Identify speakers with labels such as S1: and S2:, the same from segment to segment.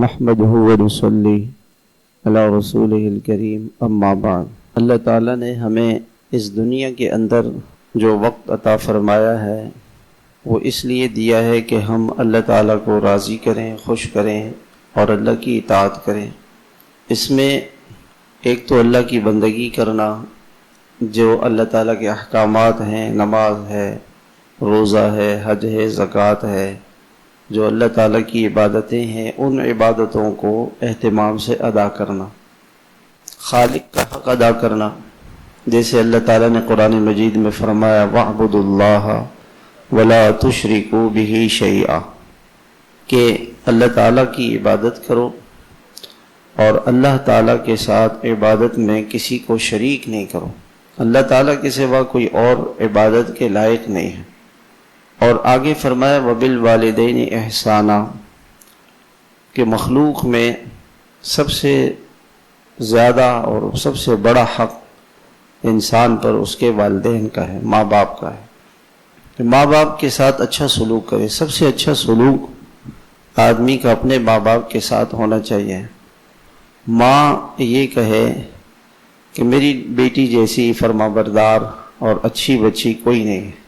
S1: نحمده ونصلی علی رسولہ الکریم اما بعد۔ اللہ تعالیٰ نے ہمیں اس دنیا کے اندر جو وقت عطا فرمایا ہے وہ اس لیے دیا ہے کہ ہم اللہ تعالیٰ کو راضی کریں، خوش کریں اور اللہ کی اطاعت کریں۔ اس میں ایک تو اللہ کی بندگی کرنا، جو اللہ تعالیٰ کے احکامات ہیں، نماز ہے، روزہ ہے، حج ہے، زکوٰۃ ہے، جو اللہ تعالیٰ کی عبادتیں ہیں، ان عبادتوں کو اہتمام سے ادا کرنا، خالق کا حق ادا کرنا۔ جیسے اللہ تعالیٰ نے قرآن مجید میں فرمایا وَاعْبُدُوا اللَّهَ وَلَا تُشْرِكُوا بِهِ شَيْئًا، کہ اللہ تعالیٰ کی عبادت کرو اور اللہ تعالیٰ کے ساتھ عبادت میں کسی کو شریک نہیں کرو۔ اللہ تعالیٰ کے سوا کوئی اور عبادت کے لائق نہیں ہے۔ اور آگے فرمایا وَبِالْوَالِدَيْنِ احسانًا، کہ مخلوق میں سب سے زیادہ اور سب سے بڑا حق انسان پر اس کے والدین کا ہے، ماں باپ کا ہے، کہ ماں باپ کے ساتھ اچھا سلوک کرے۔ سب سے اچھا سلوک آدمی کا اپنے ماں باپ کے ساتھ ہونا چاہیے۔ ماں یہ کہے کہ میری بیٹی جیسی فرما بردار اور اچھی بچی کوئی نہیں ہے،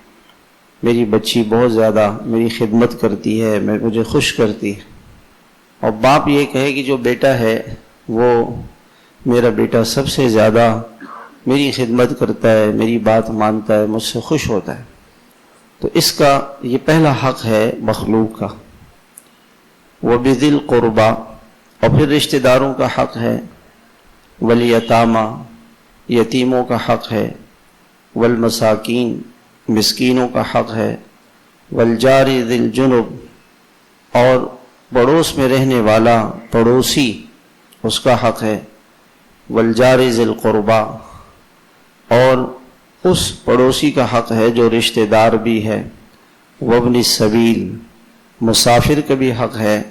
S1: میری بچی بہت زیادہ میری خدمت کرتی ہے، مجھے خوش کرتی ہے۔ اور باپ یہ کہے کہ جو بیٹا ہے وہ میرا بیٹا سب سے زیادہ میری خدمت کرتا ہے، میری بات مانتا ہے، مجھ سے خوش ہوتا ہے۔ تو اس کا یہ پہلا حق ہے مخلوق کا۔ وَبِذِي الْقُرْبَى، اور پھر رشتہ داروں کا حق ہے، وَالْيَتَامَى، یتیموں کا حق ہے، وَالْمَسَاکِین، مسکینوں کا حق ہے، والجار ذی الجنب، اور پڑوس میں رہنے والا پڑوسی اس کا حق ہے، والجار ذی القربى، اور اس پڑوسی کا حق ہے جو رشتہ دار بھی ہے، وابن السبیل، مسافر کا بھی حق ہے،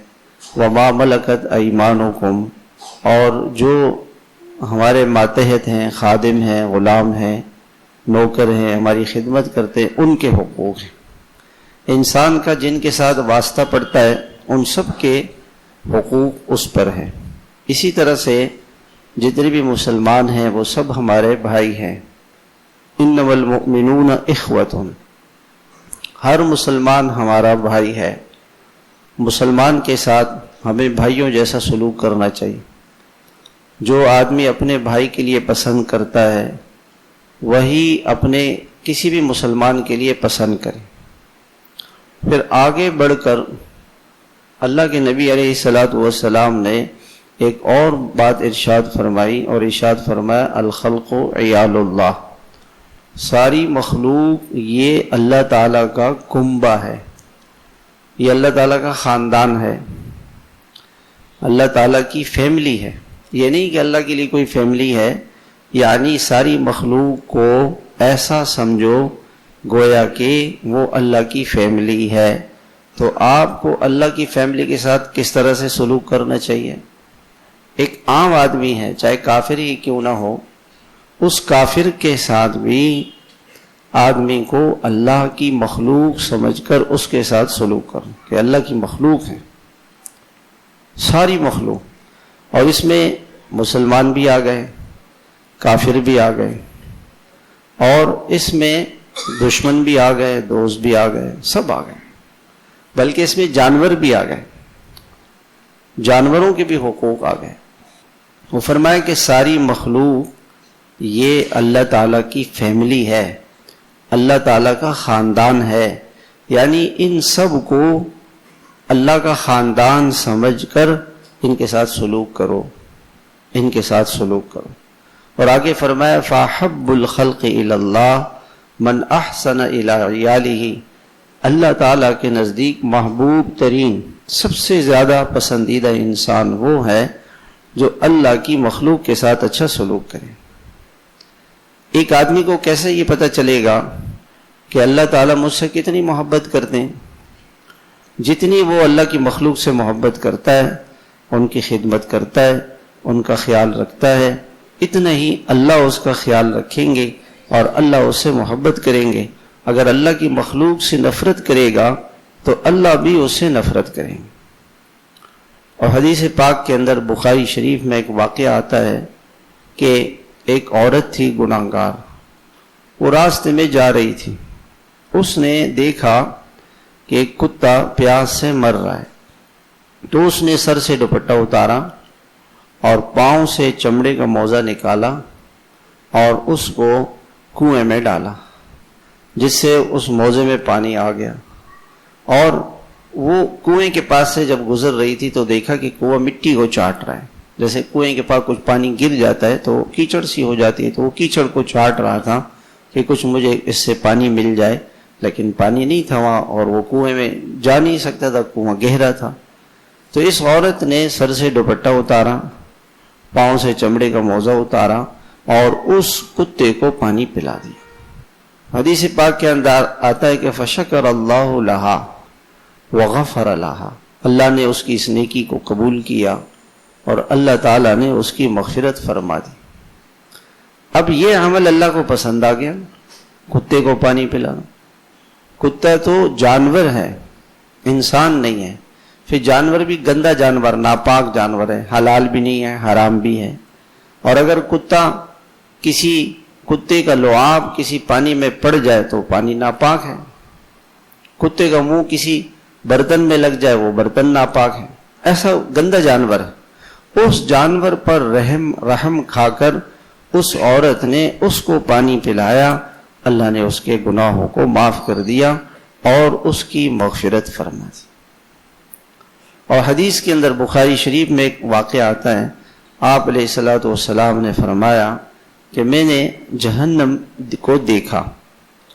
S1: وما ملکت ایمانکم، اور جو ہمارے ماتحت ہیں، خادم ہیں، غلام ہیں، نوکر ہیں، ہماری خدمت کرتے ہیں، ان کے حقوق ہیں۔ انسان کا جن کے ساتھ واسطہ پڑتا ہے ان سب کے حقوق اس پر ہیں۔ اسی طرح سے جتنے بھی مسلمان ہیں وہ سب ہمارے بھائی ہیں۔ انما المؤمنون اخوۃ، ہر مسلمان ہمارا بھائی ہے۔ مسلمان کے ساتھ ہمیں بھائیوں جیسا سلوک کرنا چاہیے۔ جو آدمی اپنے بھائی کے لیے پسند کرتا ہے وہی اپنے کسی بھی مسلمان کے لیے پسند کرے۔ پھر آگے بڑھ کر اللہ کے نبی علیہ الصلاۃ والسلام نے ایک اور بات ارشاد فرمائی، اور ارشاد فرمایا الخلق عیال اللہ، ساری مخلوق یہ اللہ تعالیٰ کا کنبہ ہے، یہ اللہ تعالیٰ کا خاندان ہے، اللہ تعالیٰ کی فیملی ہے۔ یہ نہیں کہ اللہ کے لیے کوئی فیملی ہے، یعنی ساری مخلوق کو ایسا سمجھو گویا کہ وہ اللہ کی فیملی ہے۔ تو آپ کو اللہ کی فیملی کے ساتھ کس طرح سے سلوک کرنا چاہیے؟ ایک عام آدمی ہے، چاہے کافر ہی کیوں نہ ہو، اس کافر کے ساتھ بھی آدمی کو اللہ کی مخلوق سمجھ کر اس کے ساتھ سلوک کرنا، کہ اللہ کی مخلوق ہے، ساری مخلوق۔ اور اس میں مسلمان بھی آ گئے، کافر بھی آ گئے، اور اس میں دشمن بھی آ گئے، دوست بھی آ گئے، سب آ گئے، بلکہ اس میں جانور بھی آ گئے، جانوروں کے بھی حقوق آ گئے۔ وہ فرمایا کہ ساری مخلوق یہ اللہ تعالیٰ کی فیملی ہے، اللہ تعالیٰ کا خاندان ہے، یعنی ان سب کو اللہ کا خاندان سمجھ کر ان کے ساتھ سلوک کرو، ان کے ساتھ سلوک کرو۔ اور آگے فرمایا فَأَحَبُّ الْخَلْقِ إِلَى اللَّهِ مَنْ أَحْسَنَ إِلَىٰ عِيَالِهِ، اللہ تعالیٰ کے نزدیک محبوب ترین، سب سے زیادہ پسندیدہ انسان وہ ہے جو اللہ کی مخلوق کے ساتھ اچھا سلوک کرے۔ ایک آدمی کو کیسے یہ پتہ چلے گا کہ اللہ تعالیٰ مجھ سے کتنی محبت کرتے ہیں؟ جتنی وہ اللہ کی مخلوق سے محبت کرتا ہے، ان کی خدمت کرتا ہے، ان کا خیال رکھتا ہے، اتنا ہی اللہ اس کا خیال رکھیں گے اور اللہ اس سے محبت کریں گے۔ اگر اللہ کی مخلوق سے نفرت کرے گا تو اللہ بھی اس سے نفرت کریں گے۔ اور حدیث پاک کے اندر بخاری شریف میں ایک واقعہ آتا ہے کہ ایک عورت تھی گناہگار، وہ راستے میں جا رہی تھی، اس نے دیکھا کہ ایک کتا پیاس سے مر رہا ہے، تو اس نے سر سے دوپٹہ اتارا اور پاؤں سے چمڑے کا موزہ نکالا اور اس کو کنویں میں ڈالا، جس سے اس موزے میں پانی آ گیا، اور وہ کنویں کے پاس سے جب گزر رہی تھی تو دیکھا کہ کنواں مٹی کو چاٹ رہا ہے، جیسے کنویں کے پاس کچھ پانی گر جاتا ہے تو کیچڑ سی ہو جاتی ہے، تو وہ کیچڑ کو چاٹ رہا تھا کہ کچھ مجھے اس سے پانی مل جائے، لیکن پانی نہیں تھا وہاں اور وہ کنویں میں جا نہیں سکتا تھا، کنواں گہرا تھا۔ تو اس عورت نے سر سے دوپٹہ اتارا، پاؤں سے چمڑے کا موزہ اتارا اور اس کتے کو پانی پلا دیا۔ حدیث پاک کے اندر آتا ہے کہ فشکر اللہ لہا وغفر لہا، اللہ نے اس کی اس نیکی کو قبول کیا اور اللہ تعالیٰ نے اس کی مغفرت فرما دی۔ اب یہ عمل اللہ کو پسند آ گیا، کتے کو پانی پلانا۔ کتا تو جانور ہے، انسان نہیں ہے، پھر جانور بھی گندا جانور، ناپاک جانور ہے، حلال بھی نہیں ہے، حرام بھی ہے، اور اگر کتے کا لعاب کسی پانی میں پڑ جائے تو پانی ناپاک ہے، کتے کا منہ کسی برتن میں لگ جائے وہ برتن ناپاک ہے، ایسا گندا جانور ہے۔ اس جانور پر رحم کھا کر اس عورت نے اس کو پانی پلایا، اللہ نے اس کے گناہوں کو معاف کر دیا اور اس کی مغفرت فرما دی۔ اور حدیث کے اندر بخاری شریف میں ایک واقعہ آتا ہے، آپ علیہ الصلوۃ والسلام نے فرمایا کہ میں نے جہنم کو دیکھا،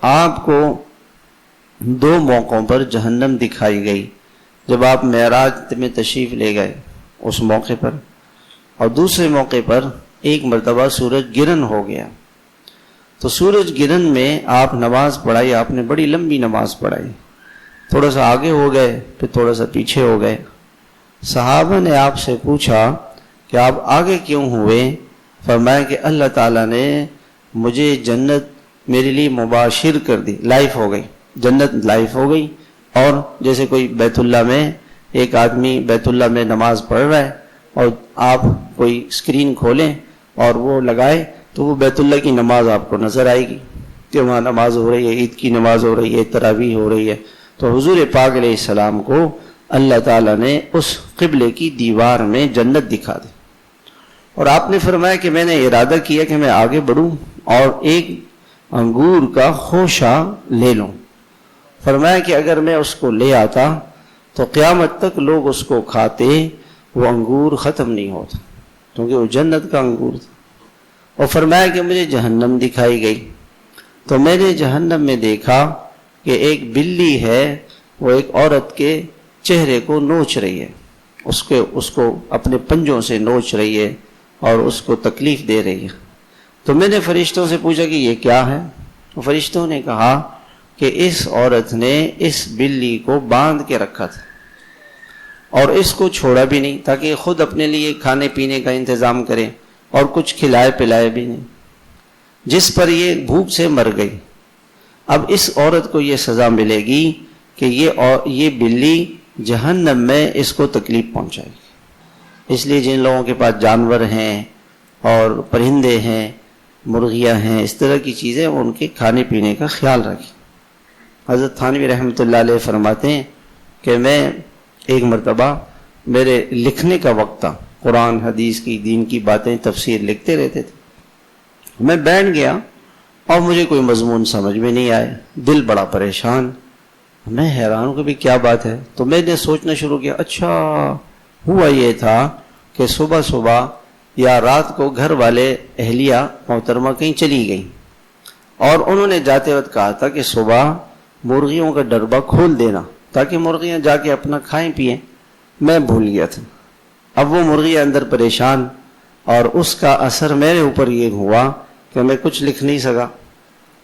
S1: آپ کو دو موقعوں پر جہنم دکھائی گئی، جب آپ معراج میں تشریف لے گئے اس موقع پر، اور دوسرے موقع پر ایک مرتبہ سورج گرہن ہو گیا، تو سورج گرہن میں آپ نماز پڑھائی، آپ نے بڑی لمبی نماز پڑھائی، تھوڑا سا آگے ہو گئے پھر تھوڑا سا پیچھے ہو گئے۔ صحابہ نے آپ سے پوچھا کہ آپ آگے کیوں ہوئے؟ فرمایا کہ اللہ تعالیٰ نے مجھے جنت میرے لیے مباشر کر دی، لائف ہو گئی، جنت لائف ہو گئی۔ اور جیسے کوئی بیت اللہ میں ایک آدمی بیت اللہ میں نماز پڑھ رہا ہے اور آپ کوئی اسکرین کھولیں اور وہ لگائے تو وہ بیت اللہ کی نماز آپ کو نظر آئے گی کہ وہاں نماز ہو رہی ہے، عید کی نماز ہو رہی ہے، تراویح ہو رہی ہے۔ تو حضور پاک علیہ السلام کو اللہ تعالیٰ نے اس قبلے کی دیوار میں جنت دکھا دی، اور آپ نے فرمایا کہ میں نے ارادہ کیا کہ میں آگے بڑھوں اور ایک انگور کا خوشہ لے لوں۔ فرمایا کہ اگر میں اس کو لے آتا تو قیامت تک لوگ اس کو کھاتے، وہ انگور ختم نہیں ہوتا، کیونکہ وہ جنت کا انگور تھا۔ اور فرمایا کہ مجھے جہنم دکھائی گئی، تو میں نے جہنم میں دیکھا کہ ایک بلی ہے، وہ ایک عورت کے چہرے کو نوچ رہی ہے، اس کو اپنے پنجوں سے نوچ رہی ہے اور اس کو تکلیف دے رہی ہے۔ تو میں نے فرشتوں سے پوچھا کہ یہ کیا ہے؟ تو فرشتوں نے کہا کہ اس عورت نے اس بلی کو باندھ کے رکھا تھا اور اس کو چھوڑا بھی نہیں تاکہ خود اپنے لیے کھانے پینے کا انتظام کرے، اور کچھ کھلائے پلائے بھی نہیں، جس پر یہ بھوک سے مر گئی۔ اب اس عورت کو یہ سزا ملے گی کہ یہ بلی جہنم میں اس کو تکلیف پہنچائے گی۔ اس لیے جن لوگوں کے پاس جانور ہیں اور پرندے ہیں، مرغیاں ہیں، اس طرح کی چیزیں، ان کے کھانے پینے کا خیال رکھیں۔ حضرت تھانوی رحمۃ اللہ علیہ فرماتے ہیں کہ میں ایک مرتبہ میرے لکھنے کا وقت تھا، قرآن حدیث کی دین کی باتیں تفسیر لکھتے رہتے تھے، میں بیٹھ گیا اور مجھے کوئی مضمون سمجھ میں نہیں آئے، دل بڑا پریشان، میں حیران ہوں کہ بھی کیا بات ہے۔ تو میں نے سوچنا شروع کیا، اچھا ہوا یہ تھا کہ صبح صبح یا رات کو گھر والے اہلیہ محترمہ کہیں چلی گئیں اور انہوں نے جاتے وقت کہا تھا کہ صبح مرغیوں کا ڈربہ کھول دینا تاکہ مرغیاں جا کے اپنا کھائیں پئیں۔ میں بھول گیا تھا۔ اب وہ مرغی اندر پریشان، اور اس کا اثر میرے اوپر یہ ہوا کہ میں کچھ لکھ نہیں سکا۔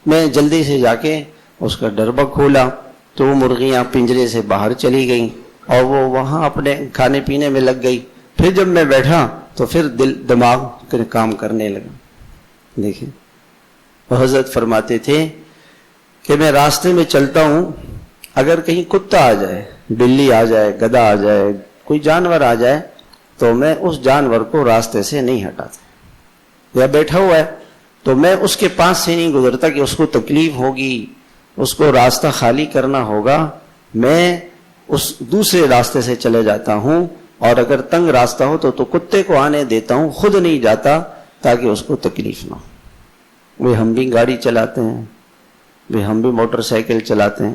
S1: میں جلدی سے جا کے اس کا ڈربہ کھولا تو وہ مرغیاں پنجرے سے باہر چلی گئیں اور وہ وہاں اپنے کھانے پینے میں لگ گئی۔ پھر جب میں بیٹھا تو پھر دماغ کام کرنے لگا۔ دیکھیں، حضرت فرماتے تھے کہ میں راستے میں چلتا ہوں، اگر کہیں کتا آ جائے، بلی آ جائے، گدھا آ جائے، کوئی جانور آ جائے تو میں اس جانور کو راستے سے نہیں ہٹاتا، یا بیٹھا ہوا ہے تو میں اس کے پاس سے نہیں گزرتا کہ اس کو تکلیف ہوگی، اس کو راستہ خالی کرنا ہوگا، میں اس دوسرے راستے سے چلے جاتا ہوں، اور اگر تنگ راستہ ہو تو کتے کو آنے دیتا ہوں، خود نہیں جاتا تاکہ اس کو تکلیف نہ ہو۔ وہ ہم بھی گاڑی چلاتے ہیں، وہ ہم بھی موٹر سائیکل چلاتے ہیں،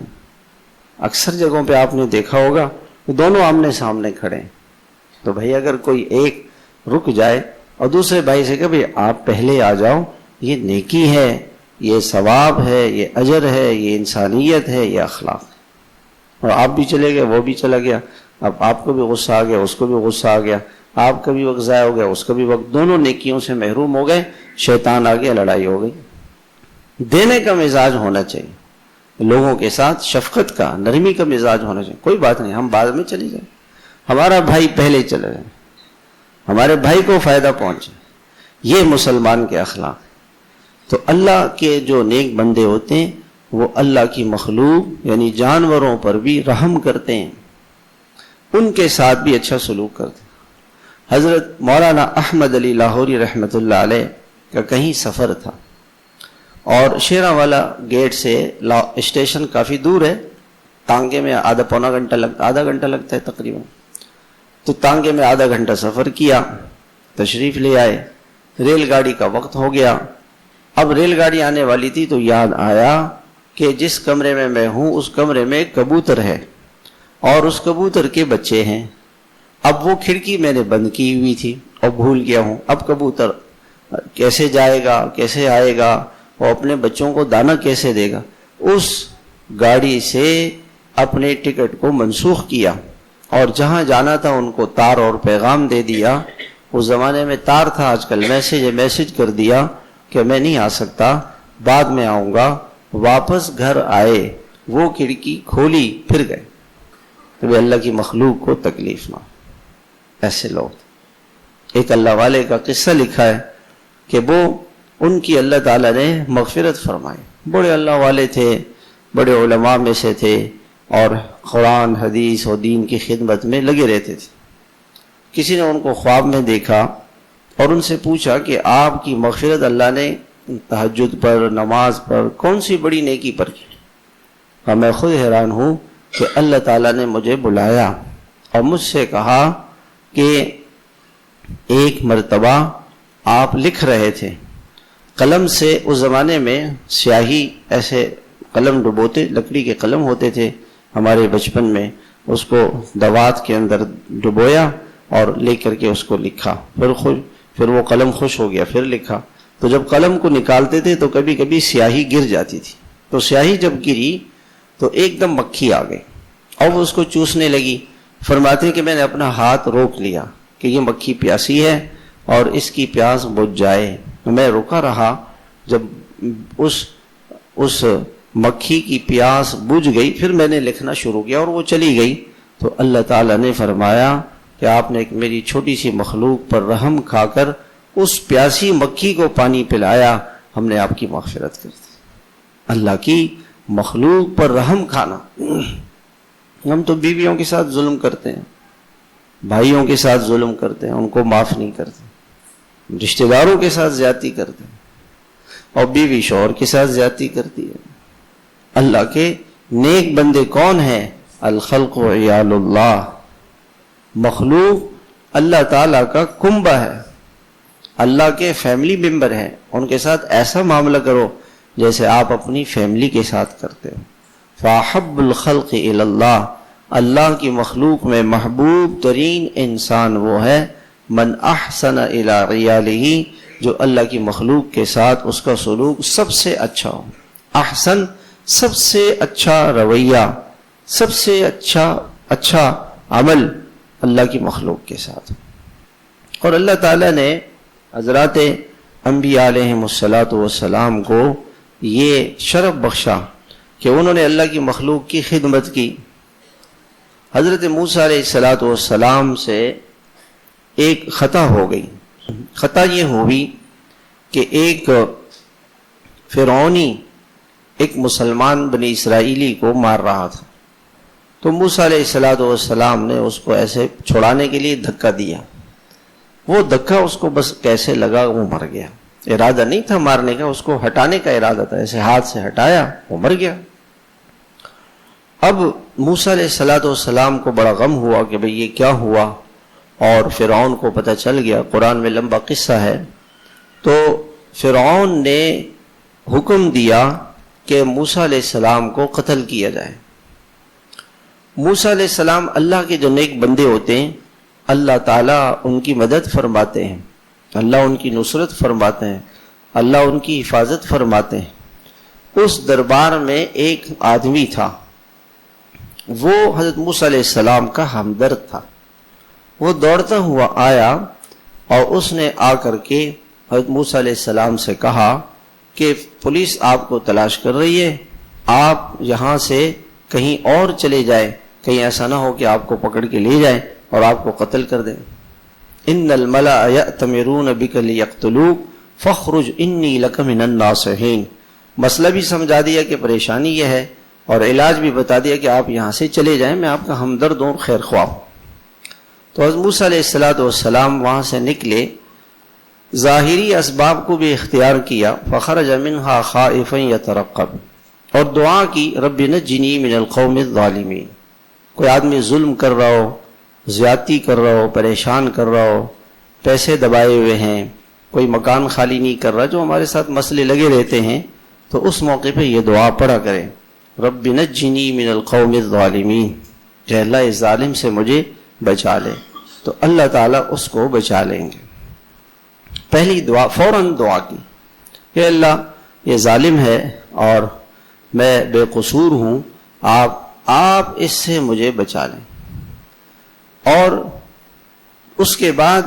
S1: اکثر جگہوں پہ آپ نے دیکھا ہوگا دونوں آمنے سامنے کھڑے ہیں، تو بھائی اگر کوئی ایک رک جائے اور دوسرے بھائی سے کہ بھائی آپ پہلے آ جاؤ، یہ نیکی ہے، یہ ثواب ہے، یہ اجر ہے، یہ انسانیت ہے، یہ اخلاق ہے، اور آپ بھی چلے گئے، وہ بھی چلا گیا، اب آپ کو بھی غصہ آ گیا، اس کو بھی غصہ آ گیا، آپ کا بھی وقت ضائع ہو گیا، اس کا بھی وقت، دونوں نیکیوں سے محروم ہو گئے، شیطان آ گیا، لڑائی ہو گئی۔ دینے کا مزاج ہونا چاہیے، لوگوں کے ساتھ شفقت کا، نرمی کا مزاج ہونا چاہیے، کوئی بات نہیں، ہم بعد میں چلی جائیں، ہمارا بھائی پہلے چلے جائے، ہمارے بھائی کو فائدہ پہنچے، یہ مسلمان کے اخلاق۔ تو اللہ کے جو نیک بندے ہوتے ہیں وہ اللہ کی مخلوق یعنی جانوروں پر بھی رحم کرتے ہیں، ان کے ساتھ بھی اچھا سلوک کرتے ہیں۔ حضرت مولانا احمد علی لاہوری رحمۃ اللہ علیہ کا کہیں سفر تھا، اور شیرا والا گیٹ سے اسٹیشن کافی دور ہے، تانگے میں آدھا گھنٹہ لگتا ہے تقریباً، تو تانگے میں آدھا گھنٹہ سفر کیا، تشریف لے آئے، ریل گاڑی کا وقت ہو گیا۔ اب ریل گاڑی آنے والی تھی تو یاد آیا کہ جس کمرے میں میں ہوں اس کمرے میں کبوتر ہے اور اس کبوتر کے بچے ہیں۔ اب وہ کھڑکی میں نے بند کی ہوئی تھی اور بھول گیا ہوں، اب کبوتر کیسے جائے گا، کیسے آئے گا، اور اپنے بچوں کو دانا کیسے دے گا۔ اس گاڑی سے اپنے ٹکٹ کو منسوخ کیا اور جہاں جانا تھا ان کو تار اور پیغام دے دیا۔ اس زمانے میں تار تھا، آج کل میسج کر دیا کہ میں نہیں آ سکتا، بعد میں آؤں گا۔ واپس گھر آئے، وہ کھڑکی کھولی، پھر گئے۔ تو اللہ کی مخلوق کو تکلیف نہ ہو۔ ایسے لوگ، ایک اللہ والے کا قصہ لکھا ہے کہ وہ ان کی اللہ تعالیٰ نے مغفرت فرمائی، بڑے اللہ والے تھے، بڑے علماء میں سے تھے، اور قرآن حدیث اور دین کی خدمت میں لگے رہتے تھے۔ کسی نے ان کو خواب میں دیکھا اور ان سے پوچھا کہ آپ کی مغفرت اللہ نے تہجد پر، نماز پر، کون سی بڑی نیکی پر کی؟ اور میں خود حیران ہوں کہ اللہ تعالیٰ نے مجھے بلایا اور مجھ سے کہا کہ ایک مرتبہ آپ لکھ رہے تھے قلم سے، اس زمانے میں سیاہی ایسے قلم ڈبوتے، لکڑی کے قلم ہوتے تھے ہمارے بچپن میں، اس کو دوات کے اندر ڈبویا اور لے کر کے اس کو لکھا، پھر وہ قلم خوش ہو گیا، پھر لکھا۔ تو جب قلم کو نکالتے تھے تو کبھی کبھی سیاہی گر جاتی تھی، تو سیاہی جب گری تو ایک دم مکھی آ گئی اور وہ اس کو چوسنے لگی۔ فرماتے ہیں کہ میں نے اپنا ہاتھ روک لیا کہ یہ مکھی پیاسی ہے اور اس کی پیاس بجھ جائے۔ میں رکا رہا، جب اس مکھی کی پیاس بجھ گئی پھر میں نے لکھنا شروع کیا اور وہ چلی گئی۔ تو اللہ تعالیٰ نے فرمایا کہ آپ نے ایک میری چھوٹی سی مخلوق پر رحم کھا کر اس پیاسی مکھی کو پانی پلایا، ہم نے آپ کی مغفرت کر دی۔ اللہ کی مخلوق پر رحم کھانا۔ ہم تو بیویوں کے ساتھ ظلم کرتے ہیں، بھائیوں کے ساتھ ظلم کرتے ہیں، ان کو معاف نہیں کرتے، رشتہ داروں کے ساتھ زیادتی کرتے ہیں، اور بیوی شوہر کے ساتھ زیادتی کرتی ہے۔ اللہ کے نیک بندے کون ہیں؟ الخلق عیال اللہ، مخلوق اللہ تعالیٰ کا کنبہ ہے، اللہ کے فیملی ممبر ہیں، ان کے ساتھ ایسا معاملہ کرو جیسے آپ اپنی فیملی کے ساتھ کرتے ہو۔ فاحب الخلق الی اللہ، اللہ کی مخلوق میں محبوب ترین انسان وہ ہے من احسن الی عیالہ، جو اللہ کی مخلوق کے ساتھ اس کا سلوک سب سے اچھا ہو۔ احسن سب سے اچھا رویہ، سب سے اچھا عمل اللہ کی مخلوق کے ساتھ۔ اور اللہ تعالیٰ نے حضرات انبیاء علیہم السلام کو یہ شرف بخشا کہ انہوں نے اللہ کی مخلوق کی خدمت کی۔ حضرت موسیٰ علیہ السلام سے ایک خطا ہو گئی۔ خطا یہ ہوئی کہ ایک فرعونی ایک مسلمان بنی اسرائیلی کو مار رہا تھا، تو موسیٰ علیہ السلام نے اس کو ایسے چھڑانے کے لیے دھکا دیا، وہ دھکا اس کو بس کیسے لگا وہ مر گیا. ارادہ نہیں تھا مارنے کا، اس کو ہٹانے کا ارادہ تھا، ایسے ہاتھ سے ہٹایا وہ مر گیا. اب موسیٰ علیہ السلام کو بڑا غم ہوا کہ بھئی یہ کیا ہوا، اور فرعون کو پتہ چل گیا. قرآن میں لمبا قصہ ہے. تو فرعون نے حکم دیا کہ موسیٰ علیہ السلام کو قتل کیا جائے. موسیٰ علیہ السلام اللہ کے جو نیک بندے ہوتے ہیں، اللہ تعالیٰ ان کی مدد فرماتے ہیں، اللہ ان کی نصرت فرماتے ہیں، اللہ ان کی حفاظت فرماتے ہیں. اس دربار میں ایک آدمی تھا، وہ حضرت موسیٰ علیہ السلام کا ہمدرد تھا. وہ دوڑتا ہوا آیا اور اس نے آ کر کے حضرت موسیٰ علیہ السلام سے کہا کہ پولیس آپ کو تلاش کر رہی ہے، آپ یہاں سے کہیں اور چلے جائیں، کہیں ایسا نہ ہو کہ آپ کو پکڑ کے لے جائیں اور آپ کو قتل کر دیں. ان الملأ یأتمرون بک لیقتلوک فاخرج انی لک من الناصحین. مسئلہ بھی سمجھا دیا کہ پریشانی یہ ہے، اور علاج بھی بتا دیا کہ آپ یہاں سے چلے جائیں، میں آپ کا ہمدرد ہوں، خیر خواہ ہوں. تو حضرت موسیٰ علیہ السلام وہاں سے نکلے، ظاہری اسباب کو بھی اختیار کیا. فخرج منہا خائفا یترقب، اور دعا کی رب نجنی من القوم الظالمین. کوئی آدمی ظلم کر رہا ہو، زیادتی کر رہا ہو، پریشان کر رہا ہو، پیسے دبائے ہوئے ہیں، کوئی مکان خالی نہیں کر رہا، جو ہمارے ساتھ مسئلے لگے رہتے ہیں، تو اس موقع پہ یہ دعا پڑھا کریں، رب نجنی من القوم الظالمین، کہ اللہ اس ظالم سے مجھے بچا لے. تو اللہ تعالیٰ اس کو بچا لیں گے. پہلی دعا فوراً دعا کی کہ اللہ یہ ظالم ہے اور میں بے قصور ہوں، آپ اس سے مجھے بچا لیں. اور اس کے بعد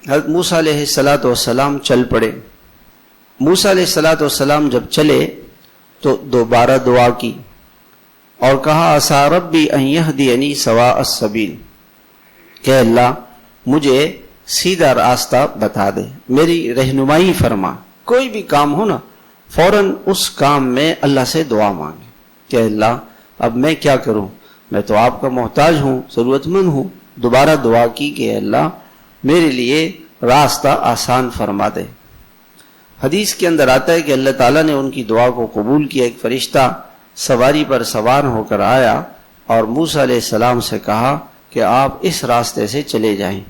S1: حضرت موسیٰ علیہ السلام چل پڑے. موسیٰ علیہ السلام جب چلے تو دوبارہ دعا کی اور کہا عسیٰ ربی ان یہدینی سواء السبیل، کہ اللہ مجھے سیدھا راستہ بتا دے، میری رہنمائی فرما. کوئی بھی کام ہو نا، فوراً اس کام میں اللہ سے دعا مانگے کہ اللہ اب میں کیا کروں، میں تو آپ کا محتاج ہوں، ضرورت مند ہوں. دوبارہ دعا کی کہ اللہ میرے لیے راستہ آسان فرما دے. حدیث کے اندر آتا ہے کہ اللہ تعالیٰ نے ان کی دعا کو قبول کیا. ایک فرشتہ سواری پر سوار ہو کر آیا اور موسیٰ علیہ السلام سے کہا کہ آپ اس راستے سے چلے جائیں.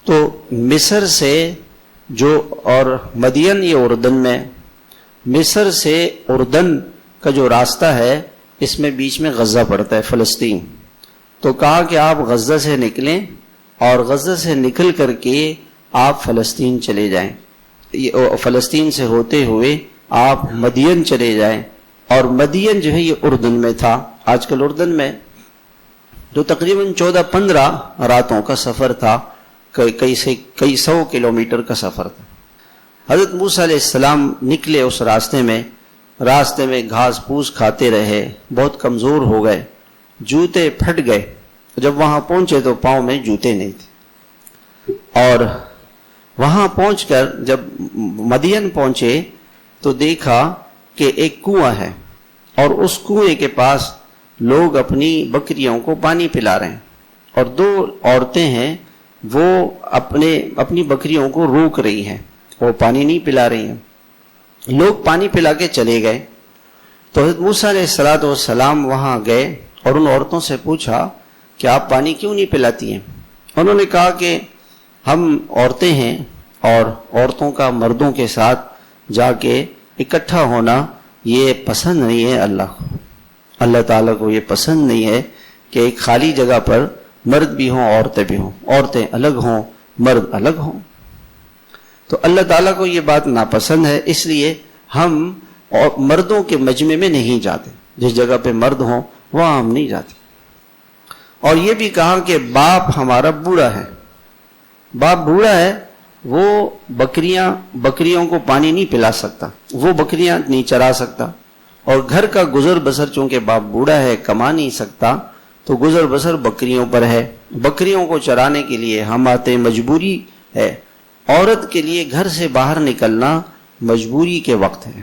S1: تو مصر سے اور مدین، یہ اردن میں، مصر سے اردن کا جو راستہ ہے، اس میں بیچ میں غزہ پڑتا ہے، فلسطین. تو کہا کہ آپ غزہ سے نکلیں اور غزہ سے نکل کر کے آپ فلسطین چلے جائیں، فلسطین سے ہوتے ہوئے آپ مدین چلے جائیں. اور مدین جو ہے یہ اردن میں تھا، آج کل اردن میں. جو تقریباً 14-15 راتوں کا سفر تھا، کئی سو کلومیٹر کا سفر تھا. حضرت موسیٰ علیہ السلام نکلے اس راستے میں گھاس پھوس کھاتے رہے، بہت کمزور ہو گئے، جوتے پھٹ گئے. جب وہاں پہنچے تو پاؤں میں جوتے نہیں تھے. اور وہاں پہنچ کر جب مدین پہنچے تو دیکھا کہ ایک کنواں ہے، اور اس کنویں کے پاس لوگ اپنی بکریوں کو پانی پلا رہے ہیں، اور 2 عورتیں ہیں وہ اپنی بکریوں کو روک رہی ہیں، وہ پانی نہیں پلا رہی ہیں. لوگ پانی پلا کے چلے گئے. تو حضرت موسیٰ علیہ السلام وہاں گئے اور ان عورتوں سے پوچھا کہ آپ پانی کیوں نہیں پلاتی ہیں؟ انہوں نے کہا کہ ہم عورتیں ہیں اور عورتوں کا مردوں کے ساتھ جا کے اکٹھا ہونا یہ پسند نہیں ہے اللہ کو. اللہ تعالیٰ کو یہ پسند نہیں ہے کہ ایک خالی جگہ پر مرد بھی ہوں عورتیں بھی ہوں، عورتیں الگ ہوں مرد الگ ہوں. تو اللہ تعالیٰ کو یہ بات ناپسند ہے، اس لیے ہم مردوں کے مجمع میں نہیں جاتے، جس جگہ پہ مرد ہوں وہاں ہم نہیں جاتے. اور یہ بھی کہا کہ باپ ہمارا بوڑھا ہے، باپ بوڑھا ہے، وہ بکریوں کو پانی نہیں پلا سکتا، وہ بکریاں نہیں چرا سکتا، اور گھر کا گزر بسر چونکہ باپ بوڑھا ہے کما نہیں سکتا، تو گزر بسر بکریوں پر ہے. بکریوں کو چرانے کے لیے ہم آتے، مجبوری ہے. عورت کے لیے گھر سے باہر نکلنا مجبوری کے وقت ہے،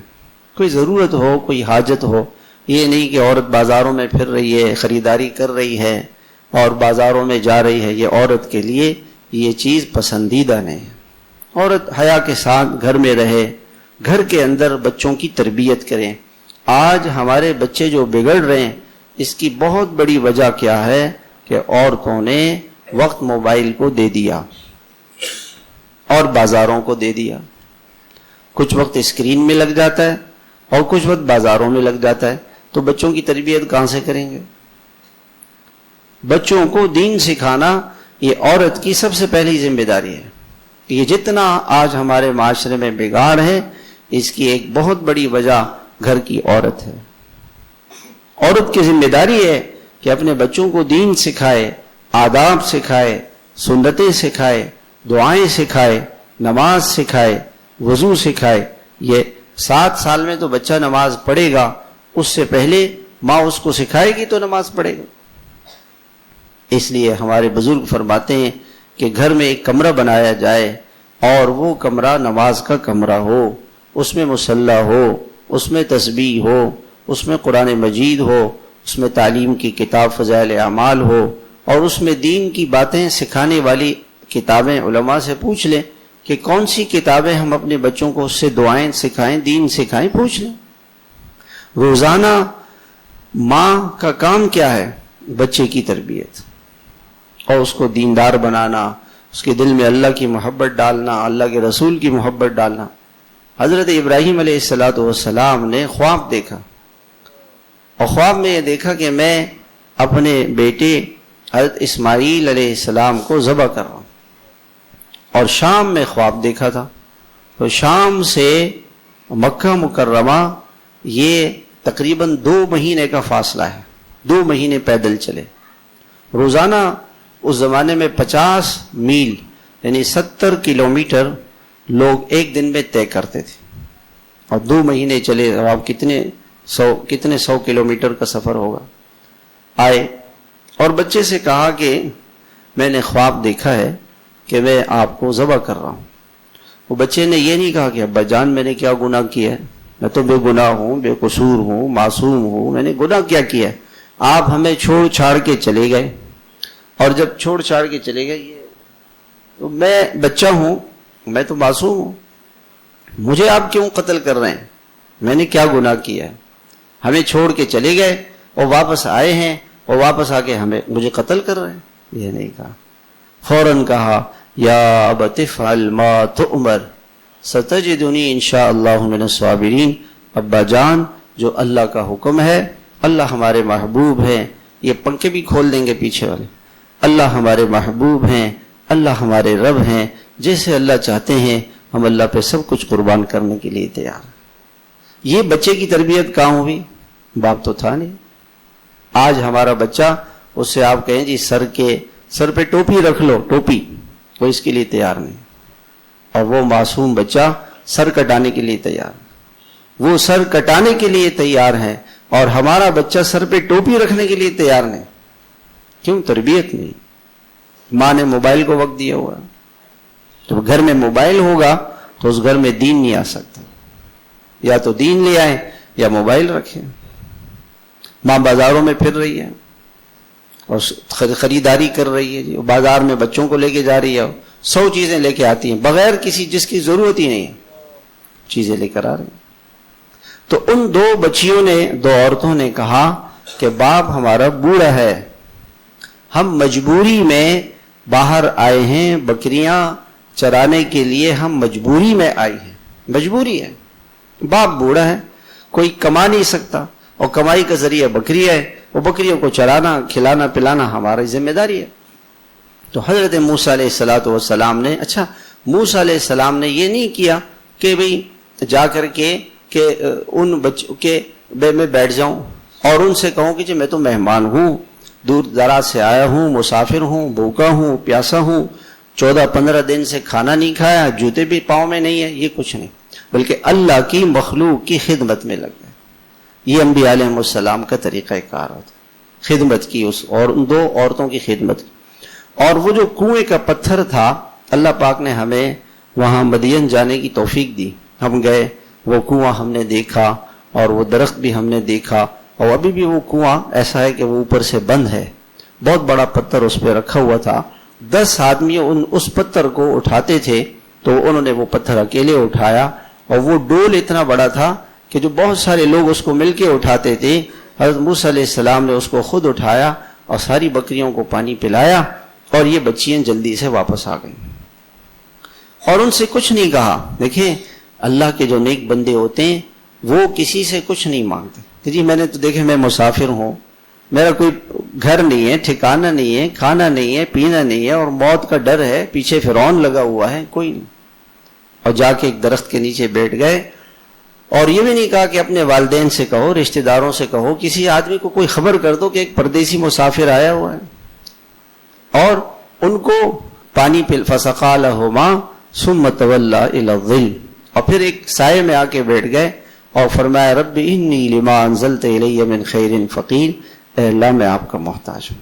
S1: کوئی ضرورت ہو، کوئی حاجت ہو. یہ نہیں کہ عورت بازاروں میں پھر رہی ہے، خریداری کر رہی ہے اور بازاروں میں جا رہی ہے. یہ عورت کے لیے یہ چیز پسندیدہ نہیں. عورت حیا کے ساتھ گھر میں رہے، گھر کے اندر بچوں کی تربیت کریں. آج ہمارے بچے جو بگڑ رہے ہیں اس کی بہت بڑی وجہ کیا ہے کہ عورتوں نے وقت موبائل کو دے دیا اور بازاروں کو دے دیا. کچھ وقت اسکرین میں لگ جاتا ہے اور کچھ وقت بازاروں میں لگ جاتا ہے، تو بچوں کی تربیت کہاں سے کریں گے؟ بچوں کو دین سکھانا یہ عورت کی سب سے پہلی ذمہ داری ہے. یہ جتنا آج ہمارے معاشرے میں بگاڑ ہے اس کی ایک بہت بڑی وجہ گھر کی عورت ہے. عورت کی ذمہ داری ہے کہ اپنے بچوں کو دین سکھائے، آداب سکھائے، سنتیں سکھائے، دعائیں سکھائے، نماز سکھائے، وضو سکھائے. یہ 7 سال میں تو بچہ نماز پڑھے گا، اس سے پہلے ماں اس کو سکھائے گی تو نماز پڑھے گا. اس لیے ہمارے بزرگ فرماتے ہیں کہ گھر میں ایک کمرہ بنایا جائے اور وہ کمرہ نماز کا کمرہ ہو، اس میں مصلی ہو، اس میں تسبیح ہو، اس میں قرآن مجید ہو، اس میں تعلیم کی کتاب فضائل اعمال ہو، اور اس میں دین کی باتیں سکھانے والی کتابیں علماء سے پوچھ لیں کہ کون سی کتابیں ہم اپنے بچوں کو اس سے دعائیں سکھائیں، دین سکھائیں، پوچھ لیں. روزانہ ماں کا کام کیا ہے؟ بچے کی تربیت اور اس کو دیندار بنانا، اس کے دل میں اللہ کی محبت ڈالنا، اللہ کے رسول کی محبت ڈالنا. حضرت ابراہیم علیہ السلام نے خواب دیکھا اور خواب میں یہ دیکھا کہ میں اپنے بیٹے حضرت اسماعیل علیہ السلام کو ذبح کر رہا ہوں، اور شام میں خواب دیکھا تھا. تو شام سے مکہ مکرمہ یہ تقریباً 2 مہینے کا فاصلہ ہے، 2 مہینے پیدل چلے. روزانہ اس زمانے میں 50 میل یعنی 70 کلومیٹر لوگ ایک دن میں طے کرتے تھے، اور 2 مہینے چلے. اب کتنے 100 کلومیٹر کا سفر ہوگا. آئے اور بچے سے کہا کہ میں نے خواب دیکھا ہے کہ میں آپ کو ذبح کر رہا ہوں. وہ بچے نے یہ نہیں کہا کہ ابا جان میں نے کیا گناہ کیا ہے، میں تو بے گناہ ہوں، بے قصور ہوں، معصوم ہوں، میں نے گناہ کیا کیا ہے؟ آپ ہمیں چھوڑ چھاڑ کے چلے گئے، اور جب چھوڑ چھاڑ کے چلے گئے تو میں بچہ ہوں، میں تو معصوم ہوں، مجھے آپ کیوں قتل کر رہے ہیں؟ میں نے کیا گناہ کیا ہے؟ ہمیں چھوڑ کے چلے گئے اور واپس آئے ہیں اور واپس آ کے مجھے قتل کر رہے ہیں. یہ نہیں کہا، فوراً کہا یا ابت افعل ما تؤمر ستجدنی انشاءاللہ من الصابرین. ابا جان جو اللہ کا حکم ہے، اللہ ہمارے محبوب ہیں، یہ پنکھے بھی کھول دیں گے پیچھے والے، اللہ ہمارے محبوب ہیں، اللہ ہمارے رب ہیں، جیسے اللہ چاہتے ہیں ہم اللہ پہ سب کچھ قربان کرنے کے لیے تیار. یہ بچے کی تربیت کہاں ہوئی؟ باپ تو تھا نہیں. آج ہمارا بچہ، اس سے آپ کہیں جی سر پہ ٹوپی رکھ لو، ٹوپی، وہ اس کے لیے تیار نہیں. اور وہ معصوم بچہ سر کٹانے کے لیے تیار، وہ سر کٹانے کے لیے تیار ہے، اور ہمارا بچہ سر پہ ٹوپی رکھنے کے لیے تیار نہیں. کیوں؟ تربیت نہیں. ماں نے موبائل کو وقت دیا ہوا. تو گھر میں موبائل ہوگا تو اس گھر میں دین نہیں آ سکتا. یا تو دین لے آئیں یا موبائل رکھیں. ماں بازاروں میں پھر رہی ہے اور خریداری کر رہی ہے، جی بازار میں بچوں کو لے کے جا رہی ہے، 100 چیزیں لے کے آتی ہیں بغیر کسی جس کی ضرورت ہی نہیں ہے، چیزیں لے کر آ رہی ہیں. تو ان 2 بچیوں نے، 2 عورتوں نے کہا کہ باپ ہمارا بوڑھا ہے، ہم مجبوری میں باہر آئے ہیں، بکریاں چرانے کے لیے ہم مجبوری میں آئے ہیں. مجبوری ہے، باپ بوڑھا ہے، کوئی کما نہیں سکتا، اور کمائی کا ذریعہ بکری ہے، وہ بکریوں کو چرانا، کھلانا پلانا ہماری ذمہ داری ہے. تو حضرت موسیٰ علیہ السلام نے، اچھا موسیٰ علیہ السلام نے یہ نہیں کیا کہ بھئی جا کر کے کہ ان بچوں کے میں بیٹھ جاؤں اور ان سے کہوں کہ جی میں تو مہمان ہوں، دور دراز سے آیا ہوں، مسافر ہوں، بھوکا ہوں، پیاسا ہوں، 14-15 دن سے کھانا نہیں کھایا، جوتے بھی پاؤں میں نہیں ہے. یہ کچھ نہیں، بلکہ اللہ کی مخلوق کی خدمت میں لگ گئے. یہ انبیاء علیہ السلام کا طریقہ کار ہوتا، خدمت کی، اور ان 2 عورتوں کی خدمت. اور وہ جو کنویں کا پتھر تھا، اللہ پاک نے ہمیں وہاں مدین جانے کی توفیق دی. ہم گئے، وہ کنواں ہم نے دیکھا اور وہ درخت بھی ہم نے دیکھا، اور ابھی بھی وہ کنواں ایسا ہے کہ وہ اوپر سے بند ہے. بہت بڑا پتھر اس پہ رکھا ہوا تھا 10 آدمی اس پتھر کو اٹھاتے تھے تو انہوں نے وہ پتھر اکیلے اٹھایا، اور وہ ڈول اتنا بڑا تھا کہ جو بہت سارے لوگ اس کو مل کے اٹھاتے تھے، حضرت موسیٰ علیہ السلام نے اس کو خود اٹھایا اور ساری بکریوں کو پانی پلایا، اور یہ بچیاں جلدی سے واپس آ گئیں اور ان سے کچھ نہیں کہا۔ دیکھیں اللہ کے جو نیک بندے ہوتے ہیں وہ کسی سے کچھ نہیں مانگتے کہ جی میں نے تو دیکھے میں مسافر ہوں، میرا کوئی گھر نہیں ہے، ٹھکانہ نہیں ہے، کھانا نہیں ہے، پینا نہیں ہے، اور موت کا ڈر ہے، پیچھے فرعون لگا ہوا ہے، کوئی نہیں، اور جا کے ایک درخت کے نیچے بیٹھ گئے۔ اور یہ بھی نہیں کہا کہ اپنے والدین سے کہو، رشتہ داروں سے کہو، کسی آدمی کو کوئی خبر کر دو کہ ایک پردیسی مسافر آیا ہوا ہے، اور ان کو پانی پل فسقا لہما ثم تولی الی الظل، اور پھر ایک سائے میں آ کے بیٹھ گئے اور فرمایا رب انی لما انزلت الی من خیر فقیر، اے اللہ میں آپ کا محتاج ہوں،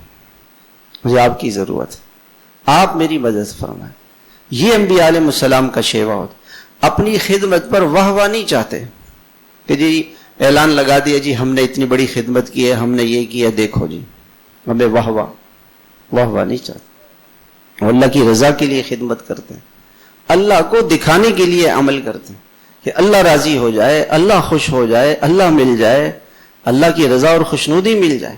S1: مجھے آپ کی ضرورت ہے، آپ میری مدد فرمائیں۔ یہ انبیاء علیہ السلام کا شیوا ہوتا، اپنی خدمت پر واہ واہ نہیں چاہتے کہ جی اعلان لگا دیا جی ہم نے اتنی بڑی خدمت کی ہے، ہم نے یہ کیا، دیکھو جی، ہمیں واہ واہ نہیں چاہتے، اور اللہ کی رضا کے لیے خدمت کرتے ہیں، اللہ کو دکھانے کے لیے عمل کرتے ہیں کہ اللہ راضی ہو جائے، اللہ خوش ہو جائے، اللہ مل جائے، اللہ کی رضا اور خوشنودی مل جائے،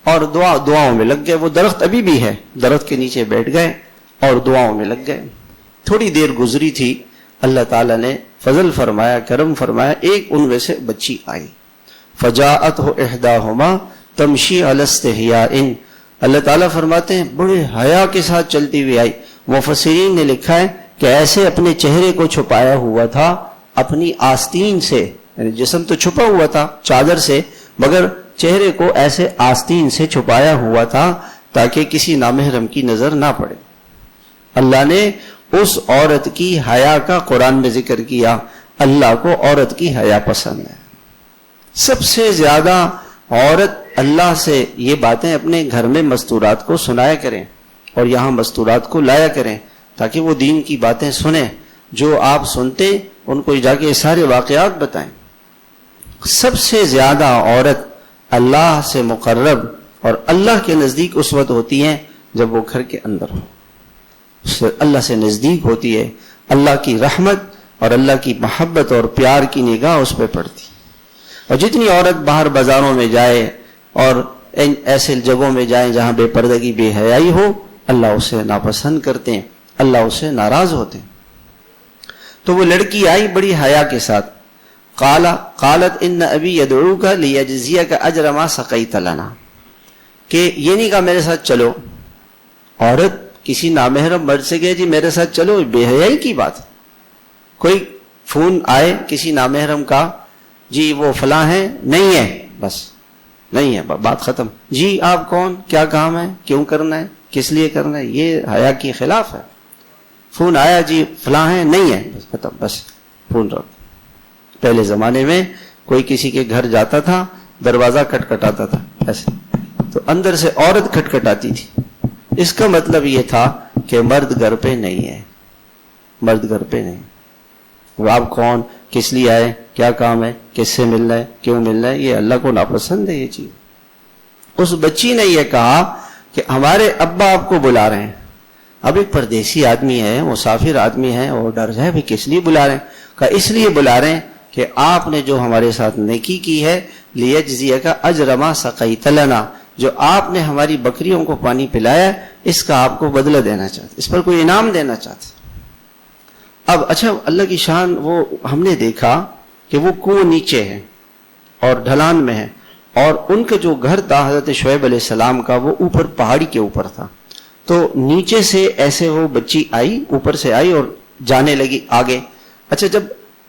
S1: اور دعاؤں میں لگ گئے۔ وہ درخت ابھی بھی ہے، درخت کے نیچے بیٹھ گئے اور دعاؤں میں لگ گئے۔ تھوڑی دیر گزری تھی، اللہ تعالیٰ نے فضل فرمایا، کرم فرمایا، ایک ان میں سے بچی آئی، فجاءتہ احداہما تمشی علی استحیاء، اللہ تعالیٰ فرماتے ہیں بڑے حیا کے ساتھ چلتی ہوئی آئی۔ مفسرین نے لکھا ہے کہ ایسے اپنے چہرے کو چھپایا ہوا تھا اپنی آستین سے، یعنی جسم تو چھپا ہوا تھا چادر سے، مگر چہرے کو ایسے آستین سے چھپایا ہوا تھا تاکہ کسی نامحرم کی نظر نہ پڑے۔ اللہ نے اس عورت کی حیا کا قرآن میں ذکر کیا، اللہ کو عورت کی حیا پسند ہے۔ سب سے زیادہ عورت اللہ سے یہ باتیں اپنے گھر میں مستورات کو سنایا کریں اور یہاں مستورات کو لایا کریں تاکہ وہ دین کی باتیں سنیں، جو آپ سنتے ان کو جا کے سارے واقعات بتائیں۔ سب سے زیادہ عورت اللہ سے مقرب اور اللہ کے نزدیک اس وقت ہوتی ہیں جب وہ گھر کے اندر ہو، اللہ سے نزدیک ہوتی ہے، اللہ کی رحمت اور اللہ کی محبت اور پیار کی نگاہ اس پہ پڑتی۔ اور جتنی عورت باہر بازاروں میں جائے اور ایسے جگہوں میں جائیں جہاں بے پردگی بے حیائی ہو، اللہ اسے ناپسند کرتے ہیں، اللہ اسے ناراض ہوتے ہیں۔ تو وہ لڑکی آئی بڑی حیا کے ساتھ، قالت ان ابی یدعوک لیجزیک اجر ما سقیت لنا، کہ یہ نہیں کہا میرے ساتھ چلو، عورت کسی نامحرم مرد سے کہے جی میرے ساتھ چلو، بے حیائی کی بات۔ کوئی فون آئے کسی نامحرم کا، جی وہ فلاں ہے، نہیں ہے، بس نہیں ہے، بات ختم۔ جی آپ کون، کیا کام ہے، کیوں کرنا ہے، کس لیے کرنا ہے، یہ حیا کے خلاف ہے۔ فون آیا جی فلاں ہے، نہیں ہے، بس ختم، بس فون رکھ۔ پہلے زمانے میں کوئی کسی کے گھر جاتا تھا، دروازہ کھٹکھٹاتا تھا ایسے، تو اندر سے عورت کھٹکھٹاتی تھی، اس کا مطلب یہ تھا کہ مرد گھر پہ نہیں ہے، مرد گھر پہ نہیں۔ وہ آپ کون، کس لیے آئے، کیا کام ہے، کس سے ملنا ہے، کیوں ملنا ہے، یہ اللہ کو ناپسند ہے یہ چیز۔ اس بچی نے یہ کہا کہ ہمارے ابا آپ کو بلا رہے ہیں، اب ایک پردیسی آدمی ہے، مسافر آدمی ہے، اور ڈر جائے بھی کس لیے بلا رہے ہیں، کہا اس لیے بلا رہے ہیں کہ آپ نے جو ہمارے ساتھ نیکی کی ہے، لیجزیک اجر ما سقیت لنا، جو آپ نے ہماری بکریوں کو پانی پلایا اس کا آپ کو بدلہ دینا چاہتے، اس پر کوئی انعام دینا چاہتے۔ اب اچھا اللہ کی شان، وہ ہم نے دیکھا کہ وہ کنواں نیچے ہے اور ڈھلان میں ہے، اور ان کا جو گھر تھا حضرت شعیب علیہ السلام کا وہ اوپر پہاڑی کے اوپر تھا، تو نیچے سے ایسے وہ بچی آئی، اوپر سے آئی اور جانے لگی آگے۔ اچھا جب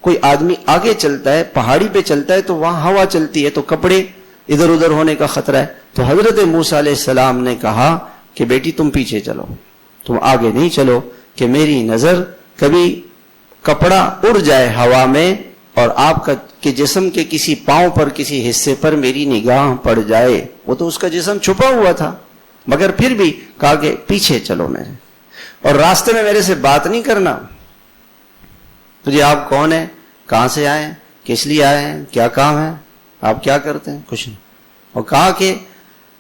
S1: کوئی آدمی آگے چلتا ہے، پہاڑی پہ چلتا ہے، تو وہاں ہوا چلتی ہے تو کپڑے ادھر ادھر ہونے کا خطرہ ہے، تو حضرت موسیٰ علیہ السلام نے کہا کہ بیٹی تم پیچھے چلو، تم آگے نہیں چلو، کہ میری نظر کبھی کپڑا اڑ جائے ہوا میں اور آپ کا کہ جسم کے کسی پاؤں پر کسی حصے پر میری نگاہ پڑ جائے۔ وہ تو اس کا جسم چھپا ہوا تھا، مگر پھر بھی کہا کہ پیچھے چلو میرے، اور راستے میں میرے سے بات نہیں کرنا۔ تجھے آپ کون ہیں، کہاں سے آئے ہیں، کس لیے آئے ہیں، کیا کام ہے، آپ کیا کرتے ہیں، کچھ نہیں۔ اور کہا کہ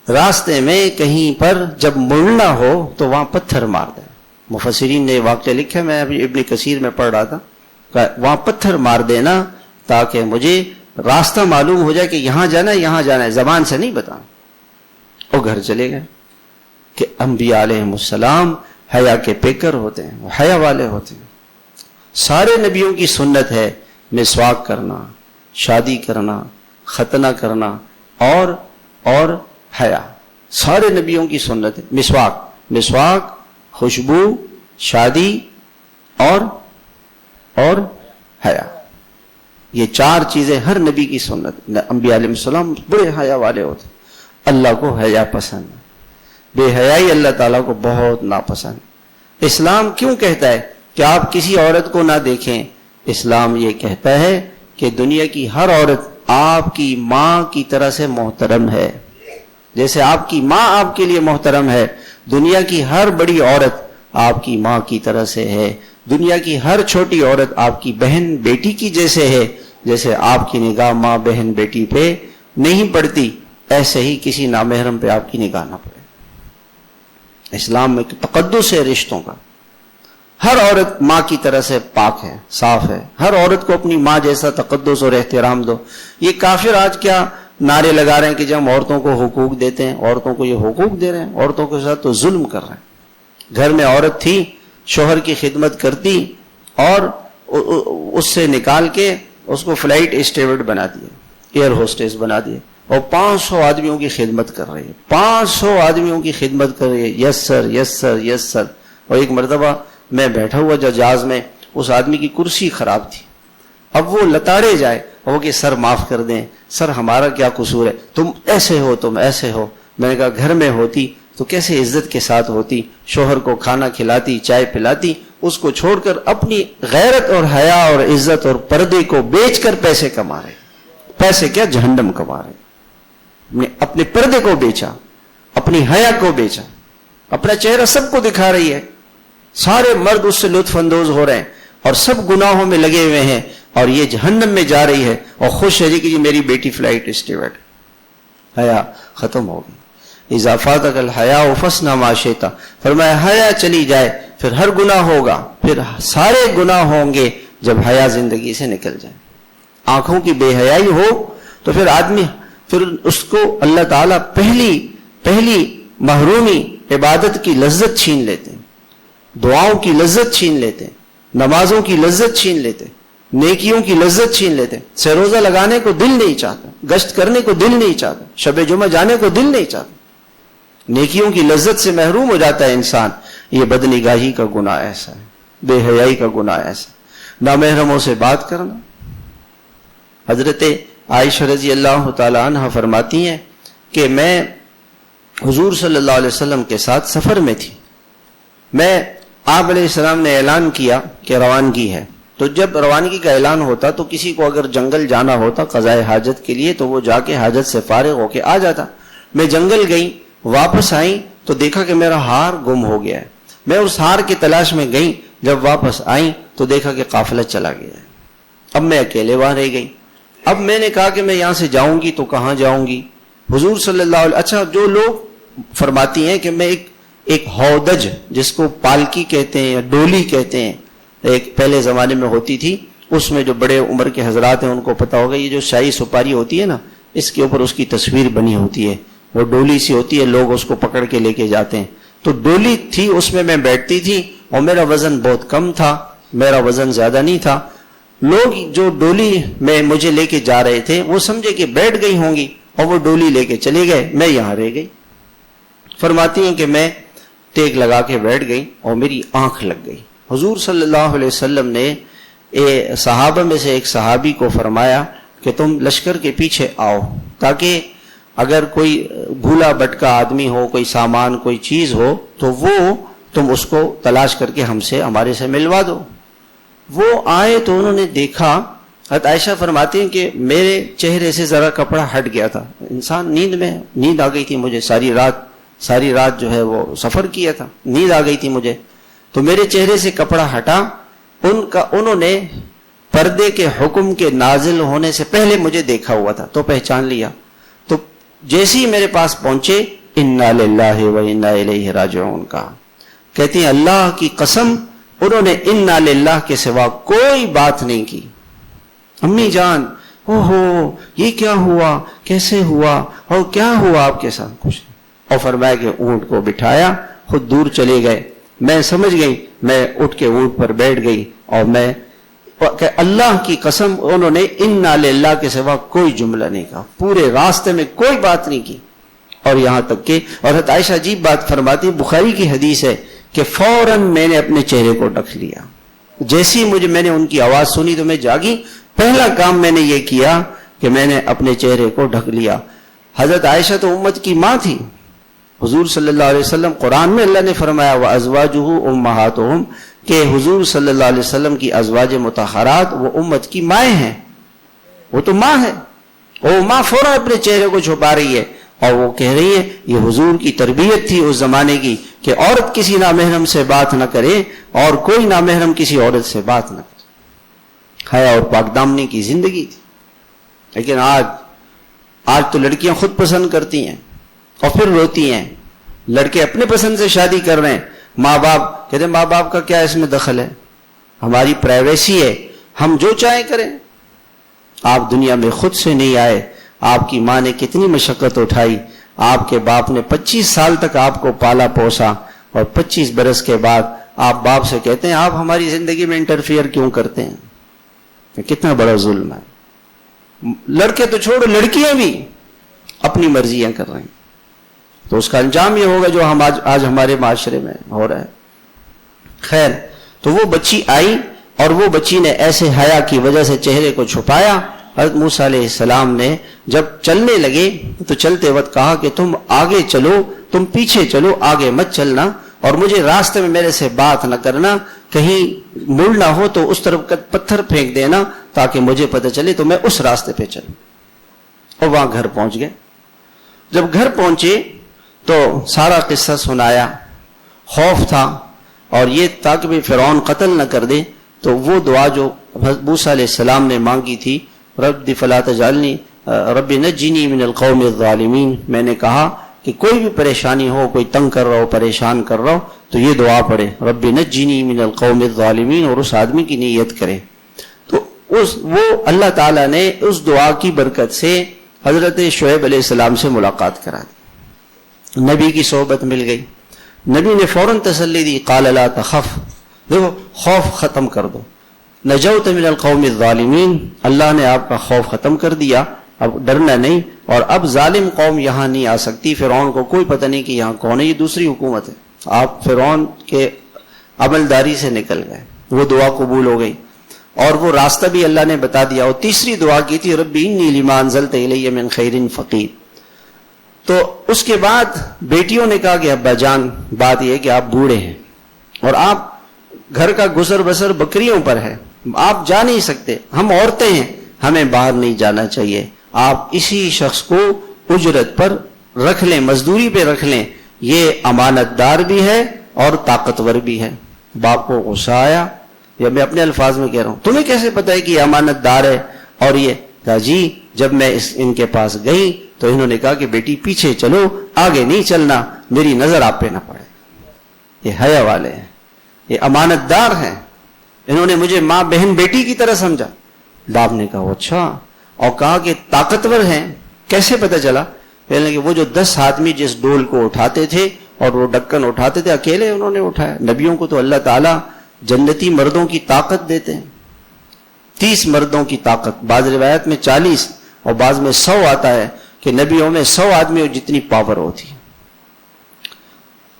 S1: راستے میں کہیں پر جب مڑنا ہو تو وہاں پتھر مار دیں. مفسرین نے واقعہ لکھا، میں ابھی ابن کثیر میں پڑھ رہا تھا، وہاں پتھر مار دینا تاکہ مجھے راستہ معلوم ہو جائے کہ یہاں جانا ہے، یہاں جانا ہے، زبان سے نہیں بتانا. وہ گھر چلے گئے کہ انبیاء علیہ السلام حیا کے پیکر ہوتے ہیں، وہ حیا والے ہوتے ہیں. سارے نبیوں کی سنت ہے مسواک کرنا، شادی کرنا، ختنہ کرنا اور حیا. سارے نبیوں کی سنت ہے مسواک، خوشبو، شادی اور حیا. یہ 4 چیزیں ہر نبی کی سنت. انبیاء علیہ السلام بڑے حیا والے ہوتے. اللہ کو حیا پسند ہے، بے حیائی اللہ تعالیٰ کو بہت ناپسند. اسلام کیوں کہتا ہے کہ آپ کسی عورت کو نہ دیکھیں؟ اسلام یہ کہتا ہے کہ دنیا کی ہر عورت آپ کی ماں کی طرح سے محترم ہے. جیسے آپ کی ماں آپ کے لیے محترم ہے، دنیا کی ہر بڑی عورت آپ کی ماں کی طرح سے ہے. دنیا کی ہر چھوٹی عورت آپ کی بہن بیٹی کی جیسے ہے. جیسے آپ کی نگاہ ماں بہن بیٹی پہ نہیں پڑتی، ایسے ہی کسی نامحرم پہ آپ کی نگاہ نہ پڑے. اسلام میں تقدس ہے رشتوں کا. ہر عورت ماں کی طرح سے پاک ہے، صاف ہے. ہر عورت کو اپنی ماں جیسا تقدس اور احترام دو. یہ کافر آج کیا نعرے لگا رہے ہیں کہ جب ہم عورتوں کو حقوق دیتے ہیں، عورتوں کو یہ حقوق دے رہے ہیں، عورتوں کے ساتھ تو ظلم کر رہے ہیں. گھر میں عورت تھی، شوہر کی خدمت کرتی اور اس سے نکال کے اس کو فلائٹ اسٹیورڈ بنا دیے، ایئر ہوسٹس بنا دیے، اور 500 آدمیوں کی خدمت کر رہی ہے. 500 آدمیوں کی خدمت کر رہی ہے. یس سر یس سر یس سر. اور ایک مرتبہ میں بیٹھا ہوا جہاز میں، اس آدمی کی کرسی خراب تھی. اب وہ لتاڑے جائے اور وہ کہ سر معاف کر دیں، سر ہمارا کیا قصور ہے، تم ایسے ہو تم ایسے ہو. میں نے کہا گھر میں ہوتی تو کیسے عزت کے ساتھ ہوتی، شوہر کو کھانا کھلاتی، چائے پلاتی. اس کو چھوڑ کر اپنی غیرت اور حیا اور عزت اور پردے کو بیچ کر پیسے کما رہے. پیسے کیا، جہنم کما رہے. اپنے پردے کو بیچا، اپنی حیا کو بیچا، اپنا چہرہ سب کو دکھا رہی ہے. سارے مرد اس سے لطف اندوز ہو رہے ہیں اور سب گناہوں میں لگے ہوئے ہیں، اور یہ جہنم میں جا رہی ہے اور خوش ہے جی کہ میری بیٹی فلائٹ اسٹیورڈ. حیا ختم ہو گئی. اضافات اکل حیا فسنا معاشیتا. فرمایا حیا چلی جائے پھر ہر گناہ ہوگا، پھر سارے گناہ ہوں گے جب حیا زندگی سے نکل جائے. آنکھوں کی بے حیائی ہو تو پھر آدمی، پھر اس کو اللہ تعالیٰ پہلی محرومی عبادت کی لذت چھین لیتے ہیں، دعاؤں کی لذت چھین لیتے ہیں، نمازوں کی لذت چھین لیتے ہیں، نیکیوں کی لذت چھین لیتے ہیں. سے روزہ لگانے کو دل نہیں چاہتا، گشت کرنے کو دل نہیں چاہتا، شب جمعہ جانے کو دل نہیں چاہتا. نیکیوں کی لذت سے محروم ہو جاتا ہے انسان. یہ بدنگاہی کا گناہ ایسا ہے، بے حیائی کا گناہ ایسا. نامحرموں سے بات کرنا. حضرت عائشہ رضی اللہ تعالی عنہ فرماتی ہیں کہ میں حضور صلی اللہ علیہ وسلم کے ساتھ سفر میں تھی. آپ علیہ السلام نے اعلان کیا کہ روانگی ہے. تو جب روانگی کا اعلان ہوتا تو کسی کو اگر جنگل جانا ہوتا قضائے حاجت کے لیے تو وہ جا کے حاجت سے فارغ ہو کے آ جاتا. میں جنگل گئی، واپس آئی تو دیکھا کہ میرا ہار گم ہو گیا ہے. میں اس ہار کی تلاش میں گئی، جب واپس آئی تو دیکھا کہ قافلہ چلا گیا ہے. اب میں اکیلے وہاں رہ گئی. اب میں نے کہا کہ میں یہاں سے جاؤں گی تو کہاں جاؤں گی؟ حضور صلی اللہ علیہ اچھا جو لوگ فرماتی ہیں کہ میں ایک ہودج، جس کو پالکی کہتے ہیں یا ڈولی کہتے ہیں، ایک پہلے زمانے میں ہوتی تھی، اس میں جو بڑے عمر کے حضرات ہیں ان کو پتا ہوگا، یہ جو شاہی سپاری ہوتی ہے نا، اس کے اوپر اس کی تصویر بنی ہوتی ہے، وہ ڈولی سی ہوتی ہے، لوگ اس کو پکڑ کے لے کے جاتے ہیں. تو ڈولی تھی، اس میں بیٹھتی تھی اور میرا وزن بہت کم تھا، میرا وزن زیادہ نہیں تھا. لوگ جو ڈولی میں مجھے لے کے جا رہے تھے وہ سمجھے کہ بیٹھ گئی ہوں گی اور وہ ڈولی لے کے چلے گئے، میں یہاں رہ گئی. فرماتی ہیں کہ میں ٹیک لگا کے بیٹھ گئی اور میری آنکھ لگ گئی. حضور صلی اللہ علیہ وسلم نے صحابہ میں سے ایک صحابی کو فرمایا کہ تم لشکر کے پیچھے آؤ، تاکہ اگر کوئی بھولا بٹکا آدمی ہو، کوئی سامان کوئی چیز ہو تو وہ تم اس کو تلاش کر کے ہمارے سے ملوا دو. وہ آئے تو انہوں نے دیکھا. حضرت عائشہ فرماتی ہیں کہ میرے چہرے سے ذرا کپڑا ہٹ گیا تھا. انسان نیند آ گئی تھی مجھے، ساری رات جو ہے وہ سفر کیا تھا، نیند آ گئی تھی مجھے، تو میرے چہرے سے کپڑا ہٹا. انہوں نے پردے کے حکم کے نازل ہونے سے پہلے مجھے دیکھا ہوا تھا تو پہچان لیا. تو جیسے ہی میرے پاس پہنچے انا للہ و انا الیہ راجعون کہا. کہتی ہیں اللہ کی قسم انہوں نے انا للہ کے سوا کوئی بات نہیں کی. امی جان اوہو یہ کیا ہوا, کیسے ہوا, اور کیا ہوا آپ کے ساتھ؟ کچھ. اور فرمایا کہ اونٹ کو بٹھایا, خود دور چلے گئے. میں سمجھ گئی, میں اٹھ کے اونٹ پر بیٹھ گئی اور میں کہ اللہ کی قسم انہوں نے انا للہ کے سوا کوئی جملہ نہیں کہا, پورے راستے میں کوئی بات نہیں کی. اور یہاں تک کہ اور حضرت عائشہ عجیب بات فرماتی, بخاری کی حدیث ہے کہ فوراً میں نے اپنے چہرے کو ڈھک لیا. جیسی میں نے ان کی آواز سنی تو میں جاگی, پہلا کام میں نے یہ کیا کہ میں نے اپنے چہرے کو ڈھک لیا. حضرت عائشہ تو امت کی ماں تھی. حضور صلی اللہ علیہ وسلم, قرآن میں اللہ نے فرمایا وَأَزْوَاجُهُ أُمَّهَاتُهُمْ کہ حضور صلی اللہ علیہ وسلم کی ازواج مطہرات وہ امت کی مائیں ہیں. وہ تو ماں ہے, وہ ماں فوراً اپنے چہرے کو چھپا رہی ہے اور وہ کہہ رہی ہے یہ حضور کی تربیت تھی اس زمانے کی کہ عورت کسی نامحرم سے بات نہ کرے اور کوئی نامحرم کسی عورت سے بات نہ کرے. حیا اور پاک دامنی کی زندگی تھی. لیکن آج تو لڑکیاں خود پسند کرتی ہیں اور پھر روتی ہیں. لڑکے اپنے پسند سے شادی کر رہے ہیں, ماں باپ کہتے ہیں ماں باپ کا کیا اس میں دخل ہے, ہماری پرائیویسی ہے, ہم جو چاہیں کریں. آپ دنیا میں خود سے نہیں آئے, آپ کی ماں نے کتنی مشقت اٹھائی, آپ کے باپ نے 25 سال تک آپ کو پالا پوسا, اور 25 برس کے بعد آپ باپ سے کہتے ہیں آپ ہماری زندگی میں انٹرفیئر کیوں کرتے ہیں. کتنا بڑا ظلم ہے. لڑکے تو چھوڑو, لڑکیاں بھی اپنی مرضیاں کر رہی ہیں. تو اس کا انجام یہ ہوگا جو ہم آج ہمارے معاشرے میں ہو رہا ہے. خیر, تو وہ بچی آئی اور وہ بچی نے ایسے حیا کی وجہ سے چہرے کو چھپایا. حضرت موسیٰ علیہ السلام نے جب چلنے لگے تو چلتے وقت کہا کہ تم آگے چلو, تم پیچھے چلو, آگے مت چلنا, اور مجھے راستے میں میرے سے بات نہ کرنا, کہیں مڑنا ہو تو اس طرف پتھر پھینک دینا تاکہ مجھے پتہ چلے تو میں اس راستے پہ چلوں. اور وہاں گھر پہنچ گئے. جب گھر پہنچے تو سارا قصہ سنایا. خوف تھا اور یہ تاکہ بھی فرعون قتل نہ کر دے, تو وہ دعا جو موسیٰ علیہ السلام نے مانگی تھی رب فلا تجعلنی رب نجنی من القوم الظالمین, میں نے کہا کہ کوئی بھی پریشانی ہو, کوئی تنگ کر رہا ہو, پریشان کر رہا ہو, تو یہ دعا پڑھے رب نجنی من القوم الظالمین, اور اس آدمی کی نیت کرے. تو وہ اللہ تعالیٰ نے اس دعا کی برکت سے حضرت شعیب علیہ السلام سے ملاقات کرا دی, نبی کی صحبت مل گئی. نبی نے فوراً تسلی دی, قال لا تخف, دیکھو خوف ختم کر دو, نجوت من القوم الظالمین, اللہ نے آپ کا خوف ختم کر دیا, اب ڈرنا نہیں, اور اب ظالم قوم یہاں نہیں آ سکتی. فرعون کو کوئی پتہ نہیں کہ یہاں کون ہے, یہ دوسری حکومت ہے. آپ فرعون کے عملداری سے نکل گئے, وہ دعا قبول ہو گئی, اور وہ راستہ بھی اللہ نے بتا دیا. اور تیسری دعا کی تھی رب انی لما انزلت الی من خیر فقیر. تو اس کے بعد بیٹیوں نے کہا کہ ابا جان بات یہ کہ آپ بوڑھے ہیں اور آپ گھر کا گزر بسر بکریوں پر ہے, آپ جا نہیں سکتے, ہم عورتیں ہیں, ہمیں باہر نہیں جانا چاہیے, آپ اسی شخص کو اجرت پر رکھ لیں, مزدوری پہ رکھ لیں, یہ امانت دار بھی ہے اور طاقتور بھی ہے. باپ کو غصہ آیا, یا میں اپنے الفاظ میں کہہ رہا ہوں, تمہیں کیسے پتہ ہے کہ یہ امانت دار ہے؟ اور یہ کہا جی جب میں ان کے پاس گئی تو انہوں نے کہا کہ بیٹی پیچھے چلو, آگے نہیں چلنا, میری نظر آپ پہ نہ پڑے. یہ حیا والے ہیں, یہ امانت دار ہیں, انہوں نے مجھے ماں بہن بیٹی کی طرح سمجھا. باپ نے کہا اچھا, اور کہا کہ طاقتور ہیں, کیسے پتہ چلا؟ پہلے کہ وہ جو 10 آدمی جس ڈول کو اٹھاتے تھے اور وہ ڈکن اٹھاتے تھے, اکیلے انہوں نے اٹھایا. نبیوں کو تو اللہ تعالیٰ جنتی مردوں کی طاقت دیتے ہیں, 30 مردوں کی طاقت, بعض روایت میں 40 اور بعض میں 100 آتا ہے کہ نبیوں میں 100 آدمیوں جتنی پاور ہوتی ہے.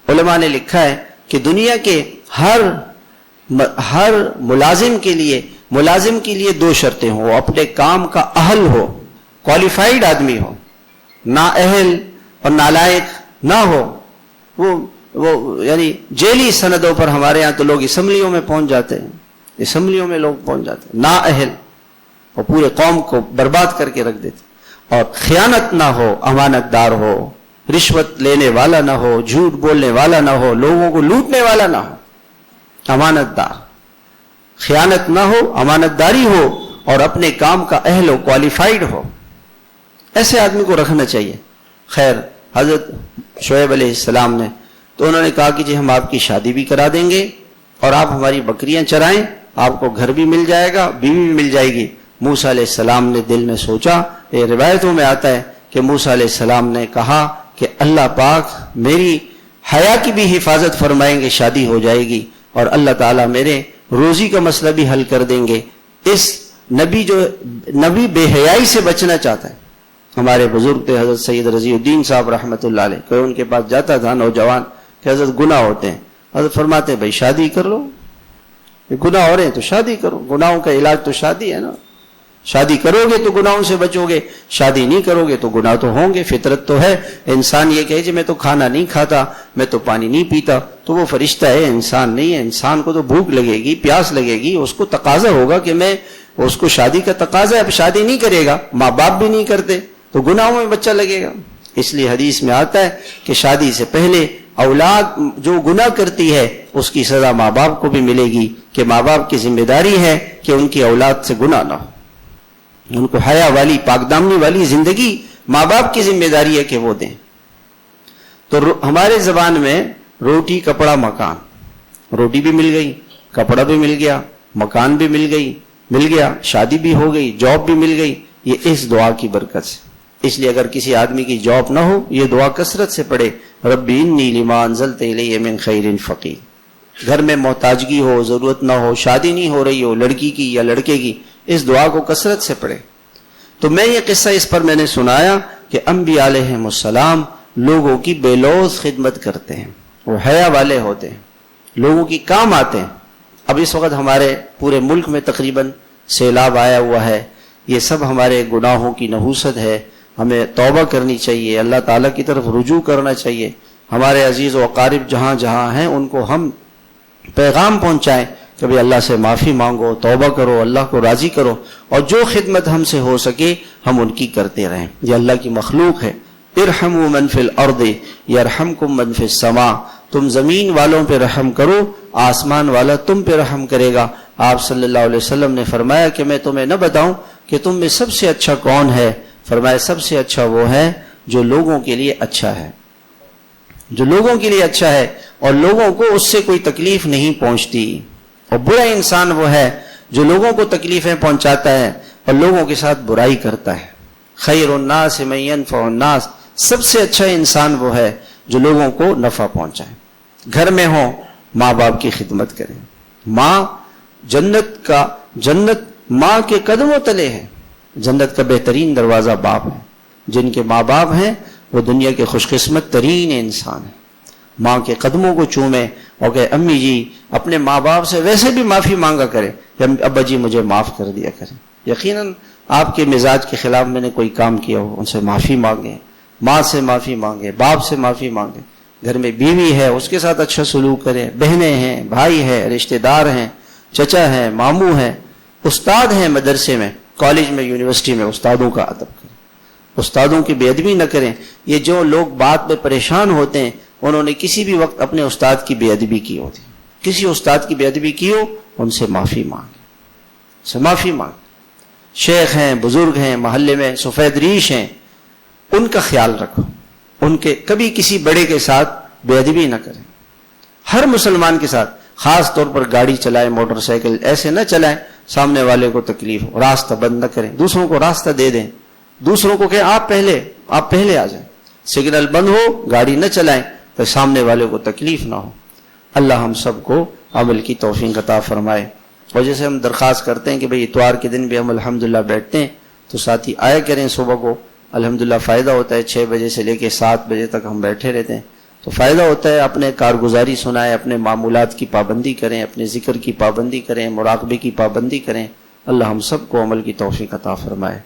S1: علماء نے لکھا ہے کہ دنیا کے ہر ملازم کے لیے 2 شرطیں ہوں, اپنے کام کا اہل ہو, کوالیفائیڈ آدمی ہو, نااہل اور نالائق نہ ہو. وہ یعنی جیلی سندوں پر ہمارے ہاں تو لوگ اسمبلیوں میں پہنچ جاتے ہیں, اسمبلیوں میں لوگ پہنچ جاتے ہیں, نااہل, اور پورے قوم کو برباد کر کے رکھ دیتے. اور خیانت نہ ہو, امانت دار ہو, رشوت لینے والا نہ ہو, جھوٹ بولنے والا نہ ہو, لوگوں کو لوٹنے والا نہ ہو, امانت دار. خیانت نہ ہو, امانت داری ہو, اور اپنے کام کا اہل ہو, کوالیفائیڈ ہو. ایسے آدمی کو رکھنا چاہیے. خیر حضرت شعیب علیہ السلام نے تو انہوں نے کہا کہ جی ہم آپ کی شادی بھی کرا دیں گے اور آپ ہماری بکریاں چرائیں، آپ کو گھر بھی مل جائے گا، بیوی بھی مل جائے گی۔ موسیٰ علیہ السلام نے دل میں سوچا، یہ روایتوں میں آتا ہے کہ موسیٰ علیہ السلام نے کہا کہ اللہ پاک میری حیا کی بھی حفاظت فرمائیں گے، شادی ہو جائے گی، اور اللہ تعالیٰ میرے روزی کا مسئلہ بھی حل کر دیں گے۔ اس نبی بے حیائی سے بچنا چاہتا ہے۔ ہمارے بزرگ تھے حضرت سید رضی الدین صاحب رحمۃ اللہ علیہ، کوئی ان کے پاس جاتا تھا نوجوان کہ حضرت گناہ ہوتے ہیں، حضرت فرماتے ہیں بھائی شادی کر لو، گناہ ہو رہے ہیں تو شادی کرو، گناہوں کا علاج تو شادی ہے نا، شادی کرو گے تو گناہوں سے بچو گے، شادی نہیں کرو گے تو گناہ تو ہوں گے، فطرت تو ہے۔ انسان یہ کہے کہ میں تو کھانا نہیں کھاتا، میں تو پانی نہیں پیتا، تو وہ فرشتہ ہے، انسان نہیں ہے۔ انسان کو تو بھوک لگے گی، پیاس لگے گی، اس کو تقاضا ہوگا کہ میں، اس کو شادی کا تقاضا ہے، اب شادی نہیں کرے گا، ماں باپ بھی نہیں کرتے تو گناہوں میں بچہ لگے گا۔ اس لیے حدیث میں آتا ہے کہ شادی سے پہلے اولاد جو گناہ کرتی ہے اس کی سزا ماں باپ کو بھی ملے گی، کہ ماں باپ کی ذمہ داری ہے کہ ان کی اولاد سے گناہ نہ ہو، ان کو حیا والی پاک دامنی والی زندگی ماں باپ کی ذمہ داری ہے کہ وہ دیں۔ تو ہمارے زبان میں روٹی کپڑا مکان، روٹی بھی مل گئی، کپڑا بھی مل گیا، مکان بھی مل گیا، شادی بھی ہو گئی، جاب بھی مل گئی، یہ اس دعا کی برکت سے۔ اس لیے اگر کسی آدمی کی جاب نہ ہو، یہ دعا کثرت سے پڑھے، ربی انی لما انزلت الی من خیر فقیر۔ گھر میں محتاجگی ہو، ضرورت نہ ہو، شادی نہیں ہو رہی ہو لڑکی کی یا لڑکے کی، اس دعا کو کثرت سے پڑھے۔ تو میں یہ قصہ اس پر میں نے سنایا کہ انبیاء علیہم السلام لوگوں کی بے لوث خدمت کرتے ہیں، وہ حیا والے ہوتے ہیں، لوگوں کی کام آتے ہیں۔ اب اس وقت ہمارے پورے ملک میں تقریباً سیلاب آیا ہوا ہے، یہ سب ہمارے گناہوں کی نحوست ہے، ہمیں توبہ کرنی چاہیے، اللہ تعالیٰ کی طرف رجوع کرنا چاہیے۔ ہمارے عزیز و اقارب جہاں جہاں ہیں ان کو ہم پیغام پہنچائیں کہ بھی اللہ سے معافی مانگو، توبہ کرو، اللہ کو راضی کرو، اور جو خدمت ہم سے ہو سکے ہم ان کی کرتے رہیں۔ یہ اللہ کی مخلوق ہے۔ ارحموا من فی الارض یرحمکم من فی السماء، تم زمین والوں پہ رحم کرو، آسمان والا تم پہ رحم کرے گا۔ آپ صلی اللہ علیہ وسلم نے فرمایا کہ میں تمہیں نہ بتاؤں کہ تم میں سب سے اچھا کون ہے؟ فرمایا سب سے اچھا وہ ہے جو لوگوں کے لیے اچھا ہے، جو لوگوں کے لیے اچھا ہے اور لوگوں کو اس سے کوئی تکلیف نہیں پہنچتی۔ اور برا انسان وہ ہے جو لوگوں کو تکلیفیں پہنچاتا ہے اور لوگوں کے ساتھ برائی کرتا ہے۔ خیر الناس من ينفع الناس، سب سے اچھا انسان وہ ہے جو لوگوں کو نفع پہنچائے۔ گھر میں ہو ماں باپ کی خدمت کریں۔ ماں جنت ماں کے قدموں تلے ہے۔ جنت کا بہترین دروازہ باپ ہے۔ جن کے ماں باپ ہیں وہ دنیا کے خوش قسمت ترین انسان ہیں۔ ماں کے قدموں کو چومے اور کہ امی جی اپنے ماں باپ سے ویسے بھی معافی مانگا کرے کہ ابا جی مجھے معاف کر دیا کریں۔ یقیناً آپ کے مزاج کے خلاف میں نے کوئی کام کیا ہو، ان سے معافی مانگیں، ماں سے معافی مانگیں، باپ سے معافی مانگیں۔ گھر میں بیوی ہے اس کے ساتھ اچھا سلوک کریں، بہنیں ہیں، بھائی ہیں، رشتہ دار ہیں، چچا ہیں، ماموں ہیں، استاد ہیں، مدرسے میں، کالج میں، یونیورسٹی میں، استادوں کا ادب کریں، استادوں کی بے ادبی نہ کریں۔ یہ جو لوگ بات میں پریشان ہوتے ہیں انہوں نے کسی بھی وقت اپنے استاد کی بے ادبی کی ہوتی، کسی استاد کی بے ادبی کی ہو ان سے معافی مانگ۔ شیخ ہیں، بزرگ ہیں، محلے میں سفید ریش ہیں، ان کا خیال رکھو، ان کے کبھی کسی بڑے کے ساتھ بے ادبی نہ کریں۔ ہر مسلمان کے ساتھ، خاص طور پر گاڑی چلائیں، موٹر سائیکل ایسے نہ چلائیں سامنے والے کو تکلیف ہو، راستہ بند نہ کریں، دوسروں کو راستہ دے دیں، دوسروں کو کہیں آپ پہلے آ جائیں، سگنل بند ہو گاڑی نہ چلائیں تو سامنے والے کو تکلیف نہ ہو۔ اللہ ہم سب کو عمل کی توفیق عطا فرمائے۔ اور جیسے ہم درخواست کرتے ہیں کہ بھئی اتوار کے دن بھی ہم الحمدللہ بیٹھتے ہیں تو ساتھی آیا کریں، صبح کو الحمدللہ فائدہ ہوتا ہے، 6 بجے سے لے کے 7 بجے تک ہم بیٹھے رہتے ہیں تو فائدہ ہوتا ہے۔ اپنے کارگزاری سنائیں، اپنے معمولات کی پابندی کریں، اپنے ذکر کی پابندی کریں، مراقبے کی پابندی کریں۔ اللہ ہم سب کو عمل کی توفیق عطا فرمائے۔